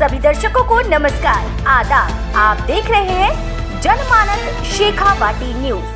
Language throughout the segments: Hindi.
सभी दर्शकों को नमस्कार, आदाब। आप देख रहे हैं जनमानस शेखावाटी न्यूज।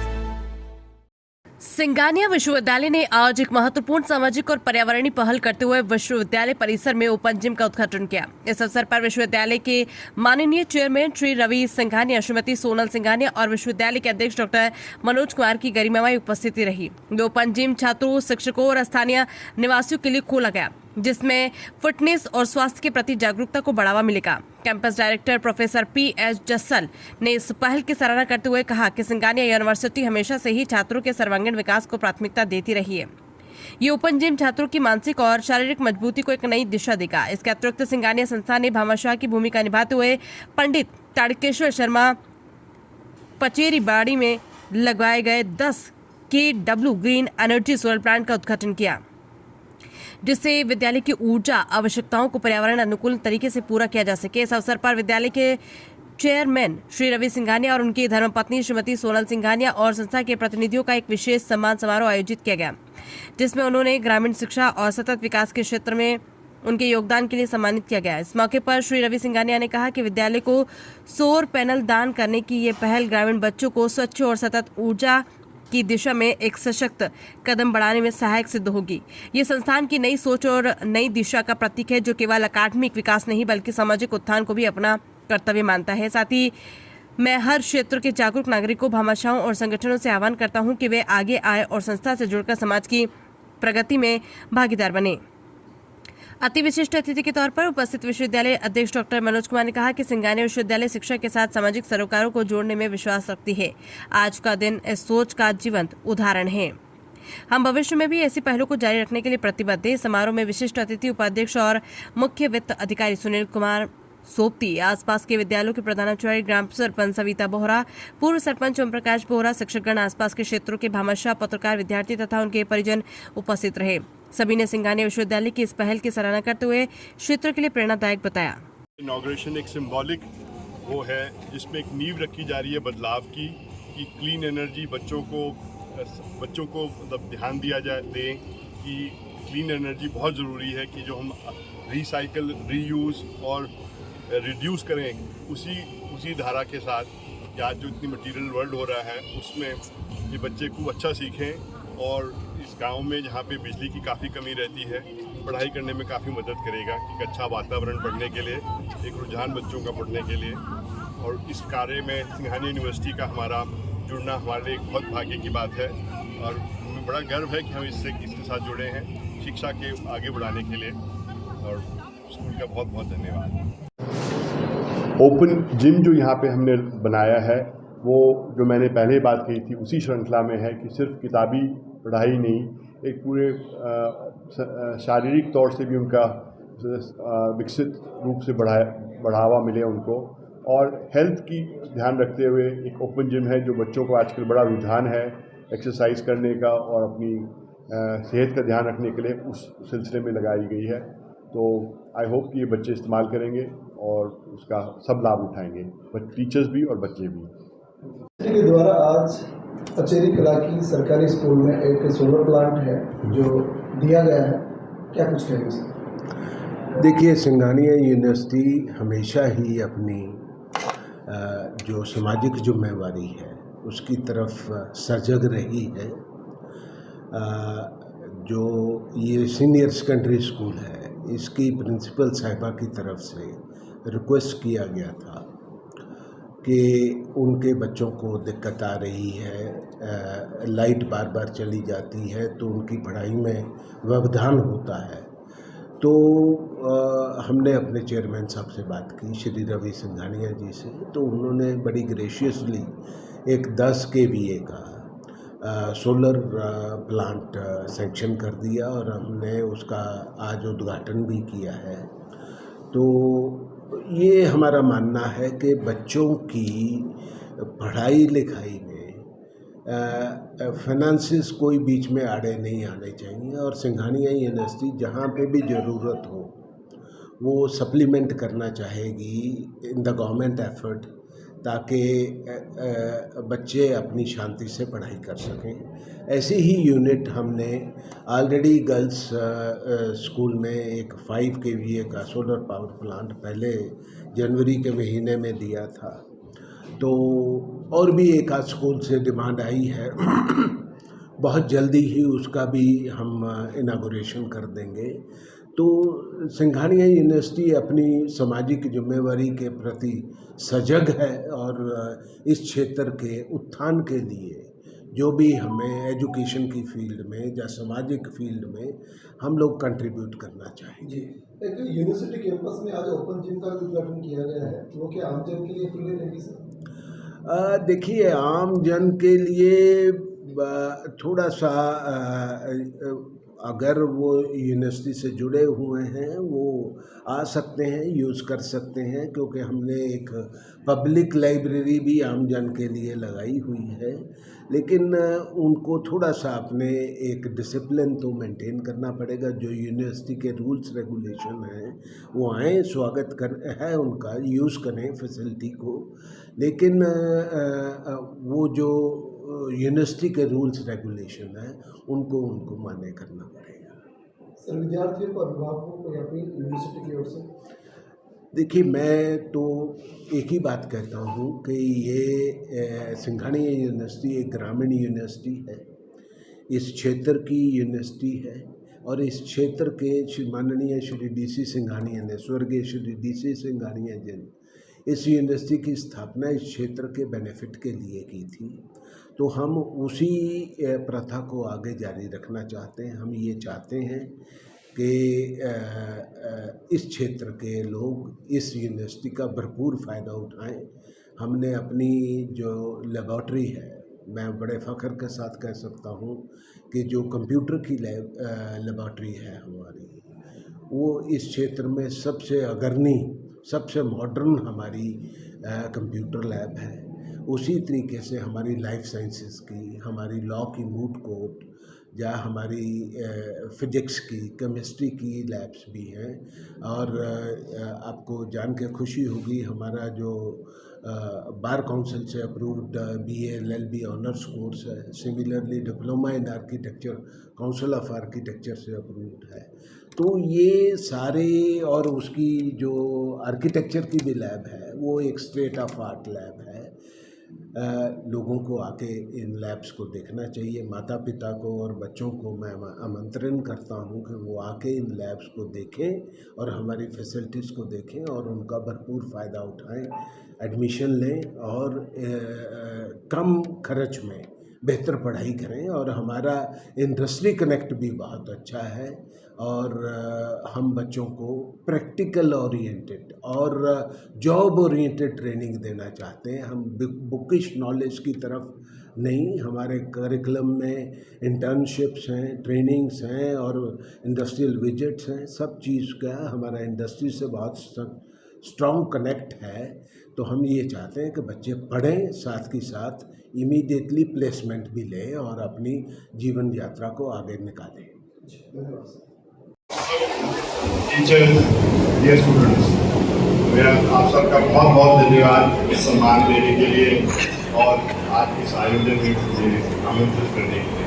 सिंगानिया विश्वविद्यालय ने आज एक महत्वपूर्ण सामाजिक और पर्यावरणीय पहल करते हुए विश्वविद्यालय परिसर में ओपन जिम का उद्घाटन किया। इस अवसर पर विश्वविद्यालय के माननीय चेयरमैन श्री रवि सिंघानिया, श्रीमती सोनल सिंघानिया और विश्वविद्यालय के अध्यक्ष डॉक्टर मनोज कुमार की गरिमामय उपस्थिति रही। ओपन जिम छात्रों, शिक्षकों और स्थानीय निवासियों के लिए खोला गया, जिसमें फिटनेस और स्वास्थ्य के प्रति जागरूकता को बढ़ावा मिलेगा। Campus director professor pH. Jassal ने इस पहल की सराहना करते हुए कहा कि सिंगानिया यूनिवर्सिटी हमेशा से ही छात्रों के सर्वांगीण विकास को प्राथमिकता देती रही है। ये ओपन जिम छात्रों की मानसिक और शारीरिक मजबूती को एक नई दिशा देगा। इसके अतिरिक्त सिंगानिया संस्था ने भामाशाह की भूमिका निभाते हुए पंडित ताड़केश्वर शर्मा पचेरी बाड़ी में लगाए गए 10 KW green energy solar plant का उद्घाटन किया, जिससे विद्यालय की ऊर्जा आवश्यकताओं को पर्यावरण अनुकूल तरीके से पूरा किया जा सके। इस अवसर पर विद्यालय के चेयरमैन श्री रवि सिंघानिया और उनकी धर्मपत्नी श्रीमती सोनल सिंघानिया और संस्था के प्रतिनिधियों का एक विशेष सम्मान समारोह आयोजित किया गया, जिसमें उन्होंने ग्रामीण शिक्षा और सतत विकास के क्षेत्र में उनके योगदान के लिए सम्मानित किया गया। इस मौके पर श्री रवि सिंघानिया ने कहा कि विद्यालय को सौर पैनल दान करने की ये पहल ग्रामीण बच्चों को स्वच्छ और सतत ऊर्जा की दिशा में एक सशक्त कदम बढ़ाने में सहायक सिद्ध होगी। ये संस्थान की नई सोच और नई दिशा का प्रतीक है, जो केवल अकादमिक विकास नहीं बल्कि सामाजिक उत्थान को भी अपना कर्तव्य मानता है। साथ ही मैं हर क्षेत्र के जागरूक नागरिकों, भामाशाहों और संगठनों से आह्वान करता हूं कि वे आगे आए और संस्था से जुड़कर समाज की प्रगति में भागीदार बने। अति विशिष्ट अतिथि के तौर पर उपस्थित विश्वविद्यालय अध्यक्ष डॉक्टर मनोज कुमार ने कहा कि सिंगानिया विश्वविद्यालय शिक्षा के साथ सामाजिक सरोकारों को जोड़ने में विश्वास रखती है। आज का दिन इस सोच का जीवंत उदाहरण है। हम भविष्य में भी ऐसी पहलों को जारी रखने के लिए प्रतिबद्ध हैं। समारोह में विशिष्ट अतिथि उपाध्यक्ष और मुख्य वित्त अधिकारी सुनील कुमार सोपती, आसपास के विद्यालयों के प्रधानाचार्य, ग्राम सरपंच सविता बोहरा, पूर्व सरपंच ओम प्रकाश बोहरा, शिक्षकगण, आसपास के क्षेत्रों के भामाशाह, पत्रकार, विद्यार्थी तथा उनके परिजन उपस्थित रहे। सभी ने सिंगानिया विश्वविद्यालय की इस पहल की सराहना करते हुए क्षेत्र के लिए प्रेरणादायक बताया। इनॉग्रेशन एक सिंबॉलिक वो है, जिसमें एक नींव रखी जा रही है बदलाव की, कि क्लीन एनर्जी बच्चों को मतलब ध्यान दिया जाए दें कि क्लीन एनर्जी बहुत ज़रूरी है, कि जो हम रिसाइकल, रीयूज़ और रिड्यूस करें उसी धारा के साथ कि आज जो इतनी मटेरियल वर्ल्ड हो रहा है उसमें ये बच्चे खूब अच्छा सीखें। और इस गांव में जहाँ पे बिजली की काफ़ी कमी रहती है, पढ़ाई करने में काफ़ी मदद करेगा, कि अच्छा वातावरण पढ़ने के लिए, एक रुझान बच्चों का पढ़ने के लिए। और इस कार्य में सिंघानिया यूनिवर्सिटी का हमारा जुड़ना हमारे लिए एक बहुत भाग्य की बात है, और हमें बड़ा गर्व है कि हम इसके साथ जुड़े हैं शिक्षा के आगे बढ़ाने के लिए। और स्कूल का बहुत बहुत धन्यवाद। ओपन जिम जो यहाँ पे हमने बनाया है, वो जो मैंने पहले बात कही थी उसी श्रृंखला में है, कि सिर्फ किताबी पढ़ाई नहीं, एक पूरे शारीरिक तौर से भी उनका विकसित रूप से बढ़ावा मिले उनको, और हेल्थ की ध्यान रखते हुए एक ओपन जिम है जो बच्चों को आजकल बड़ा रुझान है एक्सरसाइज करने का और अपनी सेहत का ध्यान रखने के लिए उस सिलसिले में लगाई गई है। तो आई होप कि ये बच्चे इस्तेमाल करेंगे और उसका सब लाभ उठाएंगे, टीचर्स भी और बच्चे भी। के द्वारा आज पचेरी कला की सरकारी स्कूल में एक सोलर प्लांट है जो दिया गया है, क्या कुछ कहेंगे सर? देखिए, सिंगानिया यूनिवर्सिटी हमेशा ही अपनी जो सामाजिक जिम्मेवारी है उसकी तरफ सजग रही है। जो ये सीनियर सेकेंडरी स्कूल है, इसकी प्रिंसिपल साहिबा की तरफ से रिक्वेस्ट किया गया था कि उनके बच्चों को दिक्कत आ रही है, लाइट बार बार चली जाती है तो उनकी पढ़ाई में व्यवधान होता है। तो हमने अपने चेयरमैन साहब से बात की, श्री रवि सिंघानिया जी से, तो उन्होंने बड़ी ग्रेशियसली एक 10 KVA का सोलर प्लांट सैंक्शन कर दिया और हमने उसका आज उद्घाटन भी किया है। तो ये हमारा मानना है कि बच्चों की पढ़ाई लिखाई में फाइनेंसिस कोई बीच में आड़े नहीं आने चाहिए, और सिंघानिया यूनिवर्सिटी जहाँ पे भी ज़रूरत हो वो सप्लीमेंट करना चाहेगी इन द गवर्नमेंट एफर्ट ताकि बच्चे अपनी शांति से पढ़ाई कर सकें। ऐसी ही यूनिट हमने ऑलरेडी गर्ल्स स्कूल में एक 5 kVA का सोलर पावर प्लांट पहले जनवरी के महीने में दिया था। तो और भी एक आध स्कूल से डिमांड आई है बहुत जल्दी ही उसका भी हम इनागोरेशन कर देंगे। तो सिंघानिया यूनिवर्सिटी अपनी सामाजिक जिम्मेवारी के प्रति सजग है और इस क्षेत्र के उत्थान के लिए जो भी हमें एजुकेशन की फील्ड में या सामाजिक फील्ड में हम लोग कंट्रीब्यूट करना चाहेंगे। जी, एक यूनिवर्सिटी कैंपस में आज ओपन जिम का भी उद्घाटन किया गया है, वो क्या आम जन के लिए खुली रहेगी सर? देखिए, आम जन के लिए थोड़ा सा अगर वो यूनिवर्सिटी से जुड़े हुए हैं वो आ सकते हैं, यूज़ कर सकते हैं, क्योंकि हमने एक पब्लिक लाइब्रेरी भी आम जन के लिए लगाई हुई है। लेकिन उनको थोड़ा सा अपने एक डिसिप्लिन तो मेंटेन करना पड़ेगा। जो यूनिवर्सिटी के रूल्स रेगुलेशन हैं वो आएँ, स्वागत है उनका, यूज़ करें फैसिलिटी को। लेकिन वो जो यूनिवर्सिटी के रूल्स रेगुलेशन है उनको मान्य करना पड़ेगा। सर, विद्यार्थियों को, अभिभावकों को या फिर यूनिवर्सिटी की ओर से? देखिए, मैं तो एक ही बात कहता हूँ कि ये सिंघानिया यूनिवर्सिटी एक ग्रामीण यूनिवर्सिटी है, इस क्षेत्र की यूनिवर्सिटी है और इस क्षेत्र के माननीय श्री DC सिंघानिया ने, स्वर्गीय श्री DC सिंघानिया जी ने इस यूनिवर्सिटी की स्थापना इस क्षेत्र के बेनिफिट के लिए की थी। तो हम उसी प्रथा को आगे जारी रखना चाहते हैं। हम ये चाहते हैं कि इस क्षेत्र के लोग इस यूनिवर्सिटी का भरपूर फ़ायदा उठाएं। हमने अपनी जो लेबॉर्ट्री है, मैं बड़े फ़ख्र के साथ कह सकता हूँ कि जो कंप्यूटर की लेबॉर्ट्री है हमारी, वो इस क्षेत्र में सबसे अग्रणी, सबसे मॉडर्न हमारी कंप्यूटर लैब है। उसी तरीके से हमारी लाइफ साइंसेस की, हमारी लॉ की मूट कोर्ट या हमारी फिजिक्स की, केमिस्ट्री की लैब्स भी हैं। और आपको जान के खुशी होगी, हमारा जो बार काउंसिल से approved BA LLB honours course है, similarly diploma in architecture council of architecture से अप्रूव्ड है। तो ये सारे, और उसकी जो आर्किटेक्चर की भी लैब है वो एक स्टेट ऑफ आर्ट लैब है। लोगों को आके इन लैब्स को देखना चाहिए। माता पिता को और बच्चों को मैं आमंत्रण करता हूं कि वो आके इन लैब्स को देखें और हमारी फैसिलिटीज़ को देखें और उनका भरपूर फ़ायदा उठाएं, एडमिशन लें और कम खर्च में बेहतर पढ़ाई करें। और हमारा इंडस्ट्री कनेक्ट भी बहुत अच्छा है और हम बच्चों को प्रैक्टिकल ओरिएंटेड और जॉब ओरिएंटेड ट्रेनिंग देना चाहते हैं। हम बुकिश नॉलेज की तरफ नहीं, हमारे करिकुलम में इंटर्नशिप्स हैं, ट्रेनिंग्स हैं और इंडस्ट्रियल विजिट्स हैं। सब चीज़ का हमारा इंडस्ट्री से बहुत स्ट्रॉन्ग कनेक्ट है। तो हम ये चाहते हैं कि बच्चे पढ़ें, साथ ही साथ इमीडिएटली प्लेसमेंट भी लें और अपनी जीवन यात्रा को आगे निकालें। धन्यवाद। टीचर, डियर स्टूडेंट्स, मेरा आप सबका बहुत बहुत धन्यवाद इस सम्मान देने के लिए और आज इस आयोजन में मुझे आमंत्रित करने के लिए।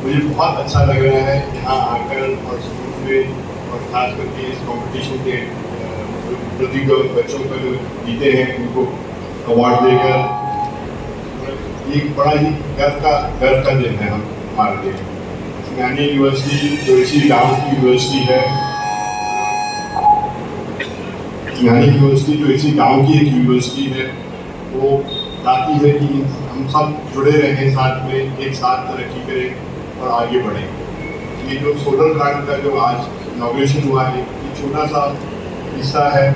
मुझे बहुत अच्छा लग रहा है यहाँ आकर और स्कूल में और खास करके इस कंपटीशन के प्रतियोगी बच्चों को जो जीते हैं उनको अवार्ड देकर एक बड़ा ही गर्व का दिन है हमारे लिए। सिंघानिया यूनिवर्सिटी जो इसी गाँव की यूनिवर्सिटी है, सिंघानिया यूनिवर्सिटी जो इसी गाँव की एक यूनिवर्सिटी है, वो चाहती है कि हम सब जुड़े रहें, साथ में एक साथ तरक्की करें और आगे बढ़ें। ये जो सोलर प्लांट का जो आज इनॉग्रेशन हुआ है, ये छोटा सा हिस्सा है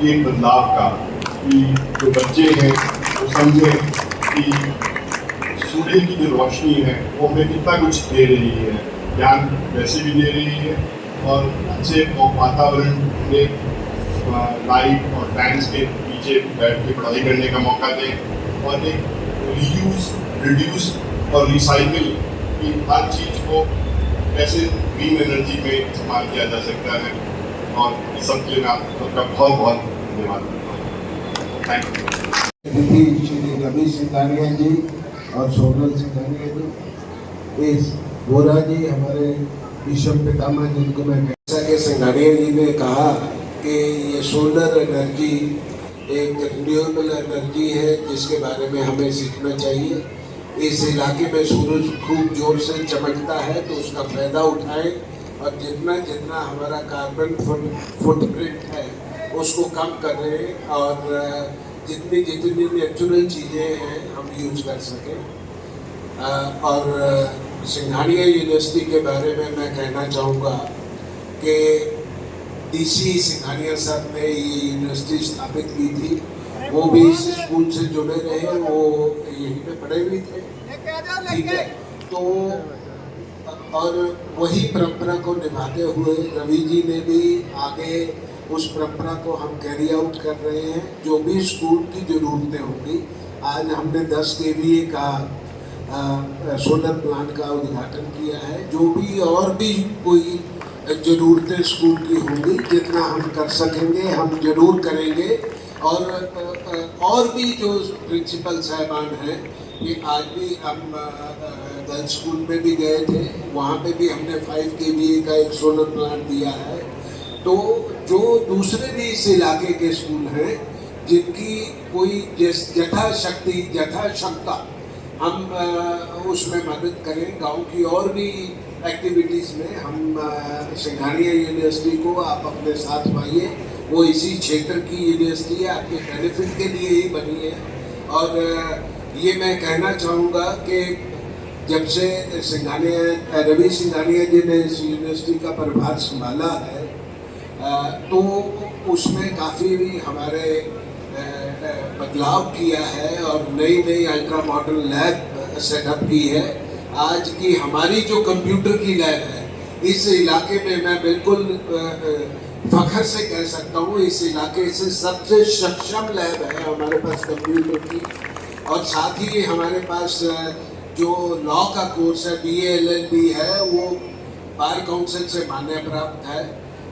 एक बदलाव का, कि जो बच्चे हैं वो समझें कि सूर्य की जो रोशनी है वो हमें कितना कुछ दे रही है, ज्ञान वैसे भी दे रही है और अच्छे वातावरण में लाइट और फैंस के नीचे बैठ के पढ़ाई करने का मौका दें और एक रीयूज, रिड्यूस और रिसाइकिल की हर चीज़ को कैसे ग्रीन एनर्जी में इस्तेमाल किया जा सकता है। और इस सब के लिए मैं आप सबका बहुत बहुत धन्यवाद करता हूँ। Thank you. अतिथि श्री रवि सिंघानिया जी और सोनल सिंघानिया जी, इस बोरा जी हमारे विश्व पितामह जिनको मैं जैसा कि सिंघानिया जी ने कहा कि ये सोलर एनर्जी एक रिन्यूएबल एनर्जी है जिसके बारे में हमें सीखना चाहिए। इस इलाके में सूरज खूब जोर से चमकता है तो उसका फ़ायदा उठाएं और जितना जितना हमारा कार्बन फुटप्रिंट है उसको कम करें और जितनी जितनी नेचुरल चीज़ें हैं हम यूज कर सकें। और सिंघानिया यूनिवर्सिटी के बारे में मैं कहना चाहूँगा कि DC सिंघानिया साहब ने ये यूनिवर्सिटी स्थापित की थी, वो भी इस स्कूल से जुड़े रहे, वो यहीं पे पढ़े भी थे, ठीक है। तो और वही परंपरा को निभाते हुए रवि जी ने भी आगे उस परंपरा को हम कैरी आउट कर रहे हैं। जो भी स्कूल की ज़रूरतें होंगी, आज हमने 10 kVA का सोलर प्लांट का उद्घाटन किया है। जो भी और भी कोई ज़रूरतें स्कूल की होंगी, जितना हम कर सकेंगे हम ज़रूर करेंगे। और भी जो प्रिंसिपल साहिबान हैं, ये आज भी हम गर्ल्स स्कूल में भी गए थे, वहाँ पे भी हमने 5 kVA का एक सोलर प्लांट दिया है। तो जो दूसरे भी इस इलाके के स्कूल हैं जिनकी कोई यथाशक्ति यथाक्षमता हम उसमें मदद करें। गांव की और भी एक्टिविटीज़ में हम सिंघानिया यूनिवर्सिटी को आप अपने साथ पाइए। वो इसी क्षेत्र की यूनिवर्सिटी है, आपके बेनिफिट के लिए ही बनी है। और ये मैं कहना चाहूँगा कि जब से रवि सिंघानिया जी ने इस यूनिवर्सिटी का प्रभार संभाला है तो उसमें काफ़ी हमारे बदलाव किया है और नई नई अल्ट्रा मॉडर्न लैब सेटअप की है। आज की हमारी जो कंप्यूटर की लैब है इस इलाके में, मैं बिल्कुल फख्र से कह सकता हूँ, इस इलाके से सबसे सक्षम लैब है हमारे पास कंप्यूटर की। और साथ ही हमारे पास जो लॉ का कोर्स है BA LLB है, वो बार काउंसिल से मान्य प्राप्त है।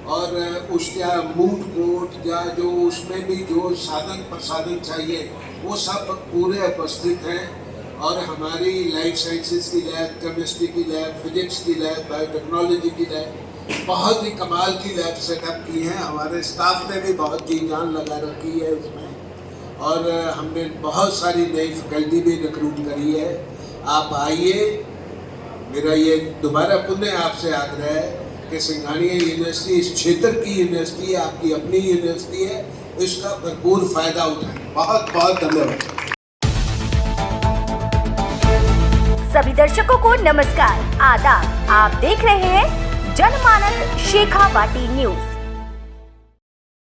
और उसका मूट कोर्ट या जो उसमें भी जो साधन प्रसाधन चाहिए वो सब पूरे उपस्थित हैं। और हमारी लाइफ साइंसेस की लैब, केमिस्ट्री की लैब, फिजिक्स की लैब, बायोटेक्नोलॉजी की लैब, बहुत ही कमाल की लैब सेटअप की है। हमारे स्टाफ ने भी बहुत जी जान लगा रखी है उसमें। और हमने बहुत सारी नई फैकल्टी भी रिक्रूट करी है। आप आइए, मेरा ये दोबारा पुनः आपसे आग्रह है कि सिंघानिया यूनिवर्सिटी इस क्षेत्र की यूनिवर्सिटी है, आपकी अपनी यूनिवर्सिटी है, इसका भरपूर फायदा उठाएं। बहुत बहुत धन्यवाद। सभी दर्शकों को नमस्कार, आदाब। आप देख रहे हैं जनमानस शेखावाटी न्यूज।